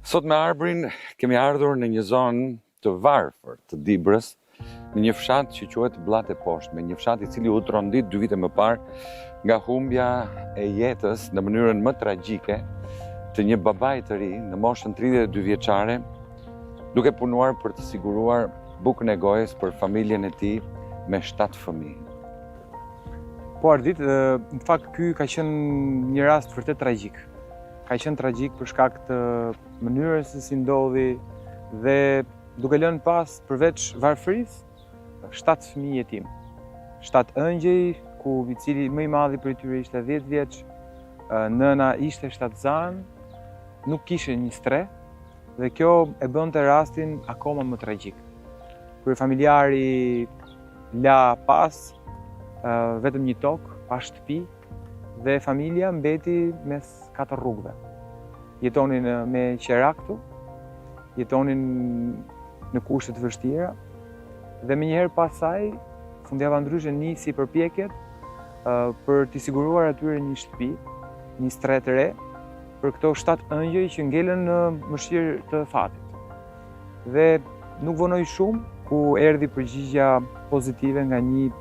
Sot me Arbrin kemi ardhur në një zonë të varfër të Dibrës, në një fshat që quhet Bllate Poshtme, një fshat i cili u trondit 2 vite më parë nga humbja e jetës në mënyrën më tragjike të një babai të ri në moshën 32 vjeçare, duke punuar për të siguruar bukën e gojës për familjen e tij me 7 fëmijë. Po Ardit, në fakt ky ka qenë një rast vërtet tragjik. Ka qenë tragjik për shkak të mënyrës se si ndodhi dhe duke lënë pas përveç varfërisë 7 fëmijë jetim. 7 ëngjëj, ku i cili më i madhi për tyre ishte 10 vjeç, nëna ishte shtatzan, nuk kishin një stre, dhe kjo e bënte rastin akoma më tragjik. Kur familjari la pas vetëm një tokë, pa shtëpi, dhe familja mbeti mes 4 rrugëve. Jetonin me qera këtu, jetonin në kushte të vështira, dhe menjëherë pas saj, fundjava ndryshe nisi përpjekjet për t'i siguruar atyre një shtëpi, një stre të re, për këto 7 ëngjëj që ngelen në mëshirë të fatit. Dhe nuk vonoi shumë, ku erdhi përgjigja pozitive nga një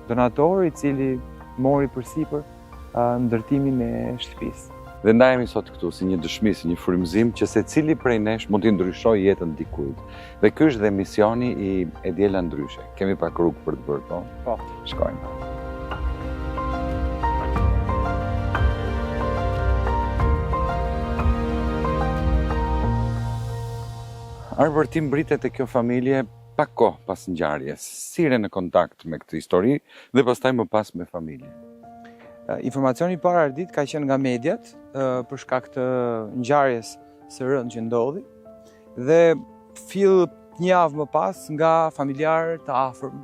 donator i cili mori përsipër ndërtimin e shtëpisë. Dhe ndajemi sot këtu si një dëshmi, si një frymëzim që secili prej nesh mund t'i ndryshojë jetën dikujt. Dhe ky është dhe misioni i E Diela Ndryshe. Kemi pak rrugë për të bërë, po? Po. Shkojmë. Arbër, ti mbritet e kjo familje pak kohë pas ngjarjes. Sire në kontakt me këtë histori dhe pastaj më pas me familje. Informacioni i parë Ardit ka qenë nga mediat për shkak të ngjarjes së rëndë që ndodhi dhe fill një javë më pas nga familjarë të afërm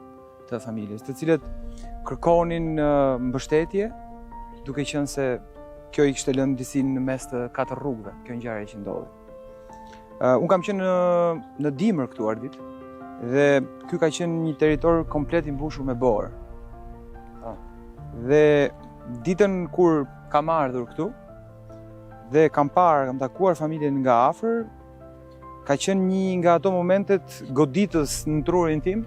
të familjes, të cilët kërkonin mbështetje, duke qenë se kjo i kishte lënë disinë në mes të 4 rrugëve, kjo ngjarje që ndodhi. Unë kam qenë në dimër këtu Ardit dhe ky ka qenë një territor komplet i mbushur me borë. Dhe ditën kur kam ardhur këtu dhe kam takuar familjen nga afër, ka qenë një nga ato momentet goditës në trurin tim,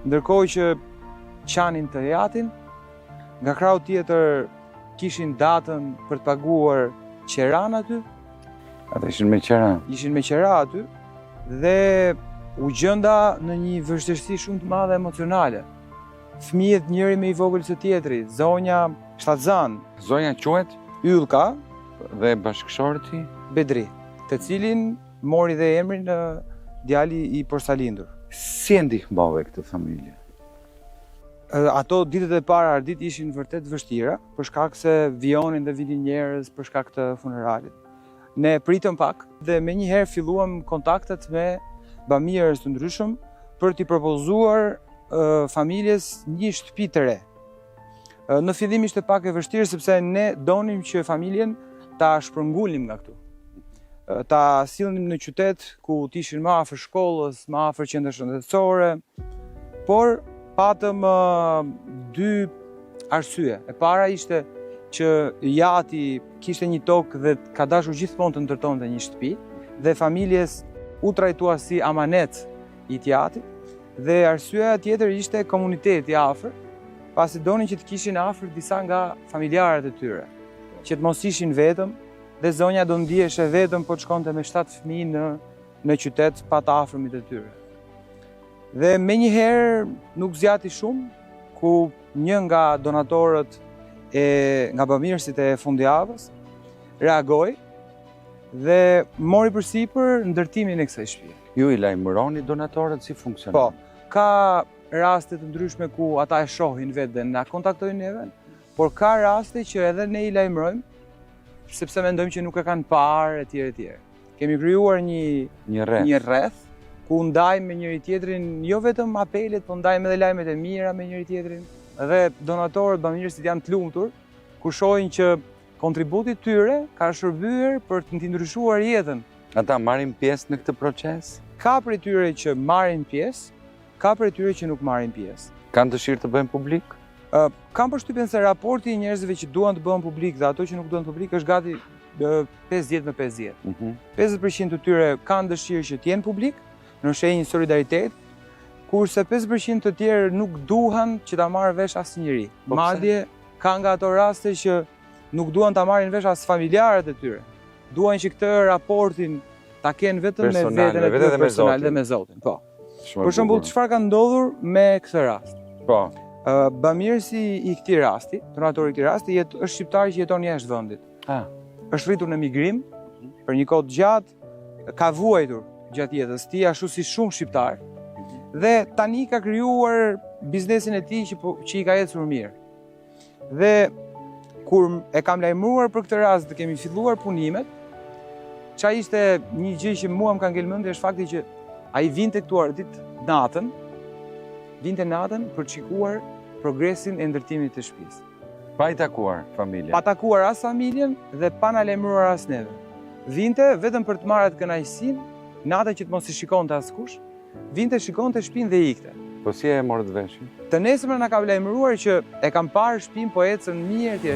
ndërkohë që qanin të jatin, nga krau tjetër kishin datën për të paguar qeran aty. Ata ishin me qera? Ishin me qera aty dhe u gjenda në një vështirësi shumë të madhe emocionale. Fëmijët njëri me i vogël së tjetri, zonja shtatzan. Zonja quhet Yllka dhe bashkëshorti Bedri, të cilin mori dhe emrin në djali i porsalindur. Si e ndihmove këtë familje? Ato ditët e para Ardit ishin vërtet vështira, për shkak se vijonin dhe vinin njerëz për shkak të funeralit. Ne pritëm pak dhe menjëherë filluam kontaktet me bamirës të ndryshëm për t'i propozuar familjes një shtëpi të re. Në fillim ishte pak e vështirë sepse ne donim që familjen ta shpërngulnim nga këtu. Ta sillnim në qytet ku t'ishin më afër shkollës, më afër qendrës shëndetësore, por patëm 2 arsye. E para ishte që jati kishte një tokë dhe ka dashur gjithmonë të ndërtonte një shtëpi dhe familjes u trajtua si amanet i jatit. Dhe arsyeja tjetër ishte komuniteti afër, pasi donin që të kishin afër disa nga familjarët e tyre, që të mos ishin vetëm, dhe zonja do ndiheshe vetëm po të shkonte me 7 fëmijë në qytet pa të afërmit e tyre. Dhe menjëherë nuk zgjati shumë, ku një nga donatorët nga bamirësit e fundjavës reagoi dhe mori përsipër ndërtimin e kësaj shtëpie. Ju i lajmëroni donatorët si funksionon? Po, ka raste të ndryshme ku ata e shohin vetë dhe na kontaktojnë neve, por ka raste që edhe ne i lajmërojmë, sepse mendojmë që nuk e kanë parë etj etj. Kemi krijuar një rreth ku ndajmë me njëri tjetrin jo vetëm apelet, por ndajmë edhe lajmet e mira me njëri tjetrin. Dhe donatorët bamirësit janë të lumtur kur shohin që kontributi tyre ka shërbyer për të ndryshuar jetën. Ata marrin pjesë në këtë proces? Ka prej tyre që marrin pjesë, ka prej tyre që nuk marrin pjesë. Kanë dëshirë të bëjnë publik? Kam përshtypjen se raporti i njerëzve që duan të bëhen publik dhe ato që nuk duan publik është gati 50 me 50. 50% të tyre kanë dëshirë që t'jenë publik, në shenjë solidaritet, kurse 50% të tjerë nuk duhan që ta marrë vesh asnjëri. Madje ka nga ato raste që nuk duan ta marrin vesh as familjarët e tyre. Duan që këtë raportin ta kenë vetëm me veten e tyre personal dhe me Zotin. Po. Për shembull, çfarë ka ndodhur me këtë rast? Po. Bamirësi i këtij rasti, donatori i këtij rasti është shqiptar që jeton jashtë vendit. Është rritur në migrim për një kohë gjatë, ka vuajtur gjatë jetës tij ashtu si shumë shqiptar. Dhe tani ka krijuar biznesin e tij që i ka ecur mirë. Dhe kur e kam lajmëruar për këtë rast dhe kemi filluar punimet, çfarë ishte një gjë që mua më ka ngel mendje është fakti që ai vinte këtu natën për të shikuar progresin e ndërtimit të shtëpisë. Pa i takuar familjen. Pa takuar as familjen dhe pa na lajmëruar as neve. Vinte vetëm për të marrë atë kënaqësinë, natën që të mos i shikonte askush, vinte shikonte shtëpinë dhe ikte. Po si e morët veshin? Të nesërmen na ka lajmëruar që e kam parë shtëpinë po ecën mirë etj.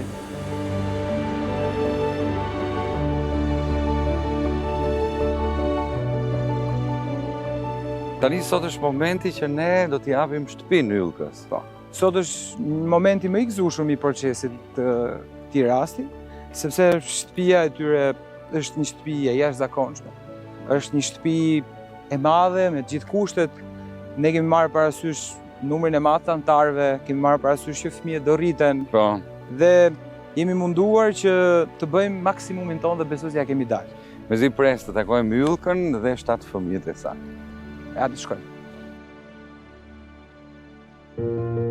Tani sot është momenti që ne do t'i japim shtëpinë Yllkës. Po. Sot është momenti më i gëzueshëm i procesit të këtij rasti, sepse shtëpia e tyre është një shtëpi e jashtëzakonshme. Është një shtëpi e madhe me të gjithë kushtet. Ne kemi marrë parasysh numrin e madh të anëtarëve, kemi marrë parasysh që fëmijët do rriten. Po. Dhe jemi munduar që të bëjmë maksimumin tonë dhe besoj se ja kemi dalë. Mezi pres të takojmë Yllkën dhe 7 fëmijët e saj. Ja të shkojmë.